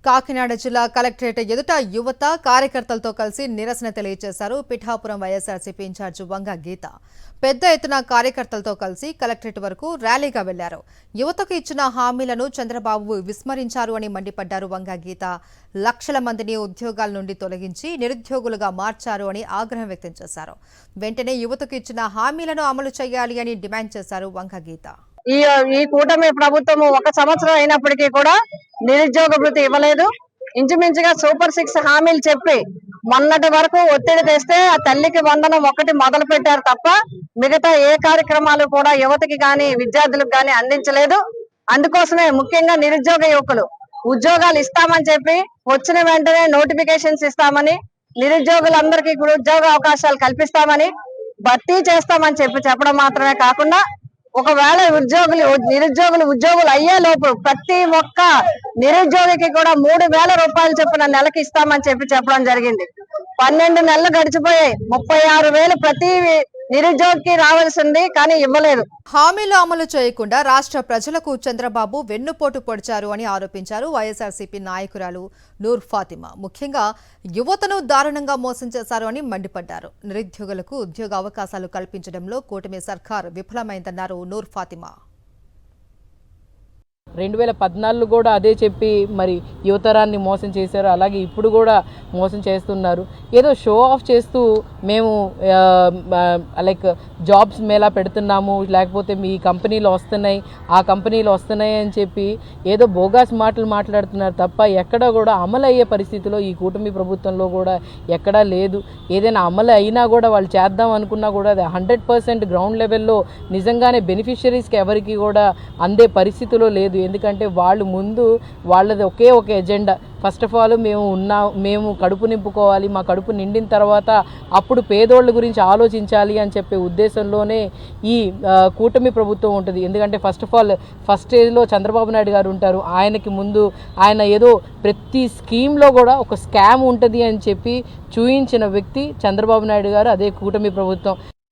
కాకినాడ జిల్లా కలెక్టరేట్ ఎదుట యువత కార్యకర్తలతో కలిసి నిరసన తెలియజేశారు. పిఠాపురం వైఎస్ఆర్సీపీ ఇన్ఛార్జి వంగ గీత పెద్ద ఎత్తున కార్యకర్తలతో కలిసి కలెక్టరేట్ వరకు ర్యాలీగా వెళ్లారు. యువతకు ఇచ్చిన హామీలను చంద్రబాబు విస్మరించారు అని మండిపడ్డారు. వంగ గీత లక్షల మందిని ఉద్యోగాల నుండి తొలగించి నిరుద్యోగులుగా మార్చారు అని ఆగ్రహం వ్యక్తం చేశారు. వెంటనే యువతకు ఇచ్చిన హామీలను అమలు చేయాలి అని డిమాండ్ చేశారు వంగ గీత. ఈ కూటమి ప్రభుత్వం 1 సంవత్సరం అయినప్పటికీ కూడా నిరుద్యోగ భృతి ఇవ్వలేదు. ఇంచుమించుగా సూపర్ 6 హామీలు చెప్పి మొన్నటి వరకు ఒత్తిడి తెస్తే ఆ తల్లికి వందనం ఒకటి మొదలు పెట్టారు తప్ప మిగతా ఏ కార్యక్రమాలు కూడా యువతకి గాని విద్యార్థులకు గాని అందించలేదు. అందుకోసమే ముఖ్యంగా నిరుద్యోగ యువకులు ఉద్యోగాలు ఇస్తామని చెప్పి వచ్చిన వెంటనే నోటిఫికేషన్స్ ఇస్తామని, నిరుద్యోగులందరికీ కూడా ఉద్యోగ అవకాశాలు కల్పిస్తామని, భర్తీ చేస్తామని చెప్పడం మాత్రమే కాకుండా ఒకవేళ నిరుద్యోగులు ఉద్యోగులు అయ్యే లోపు ప్రతి ఒక్క నిరుద్యోగికి కూడా 3,000 రూపాయలు చొప్పున నెలకి ఇస్తామని చెప్పడం జరిగింది. 12 నెలలు గడిచిపోయాయి. 36,000 ప్రతి నిరుద్యోగికి రావాల్సింది, కానీ ఇవ్వలేదు. హామీలు అమలు చేయకుండా రాష్ట్ర ప్రజలకు చంద్రబాబు వెన్నుపోటు పొడిచారు అని ఆరోపించారు వైఎస్ఆర్సీపీ నాయకురాలు నూర్ ఫాతిమా. ముఖ్యంగా యువతను దారుణంగా మోసం చేశారు అని మండిపడ్డారు. నిరుద్యోగులకు ఉద్యోగ అవకాశాలు కల్పించడంలో కూటమి సర్కార్ విఫలమైందన్నారు నూర్ ఫాతిమా. 2014 కూడా అదే చెప్పి మరి యువతరాన్ని మోసం చేశారు. అలాగే ఇప్పుడు కూడా మోసం చేస్తున్నారు. ఏదో షో ఆఫ్ చేస్తూ మేము లైక్ జాబ్స్ మేళా పెడుతున్నాము, లేకపోతే మీ కంపెనీలు వస్తున్నాయి, ఆ కంపెనీలు వస్తున్నాయి అని చెప్పి ఏదో బోగాస్ మాటలు మాట్లాడుతున్నారు తప్ప ఎక్కడా కూడా అమలు అయ్యే పరిస్థితిలో ఈ కూటమి ప్రభుత్వంలో కూడా ఎక్కడా లేదు. ఏదైనా అమలు అయినా కూడా వాళ్ళు చేద్దాం అనుకున్నా కూడా అది 100% గ్రౌండ్ లెవెల్లో నిజంగానే బెనిఫిషరీస్కి ఎవరికి కూడా అందే పరిస్థితిలో లేదు. ఎందుకంటే వాళ్ళు ముందు వాళ్ళది ఒకే ఒక ఎజెండా. ఫస్ట్ ఆఫ్ ఆల్ మేము కడుపు నింపుకోవాలి, మా కడుపు నిండిన తర్వాత అప్పుడు పేదోళ్ళ గురించి ఆలోచించాలి అని చెప్పే ఉద్దేశంలోనే ఈ కూటమి ప్రభుత్వం ఉంటుంది. ఎందుకంటే ఫస్ట్ ఆఫ్ ఆల్ ఫస్ట్ స్టేజ్లో చంద్రబాబు నాయుడు గారు ఉంటారు. ఆయనకి ముందు ఆయన ఏదో ప్రతి స్కీమ్లో కూడా ఒక స్కామ్ ఉంటుంది అని చెప్పి చూయించిన వ్యక్తి చంద్రబాబు నాయుడు గారు, అదే కూటమి ప్రభుత్వం.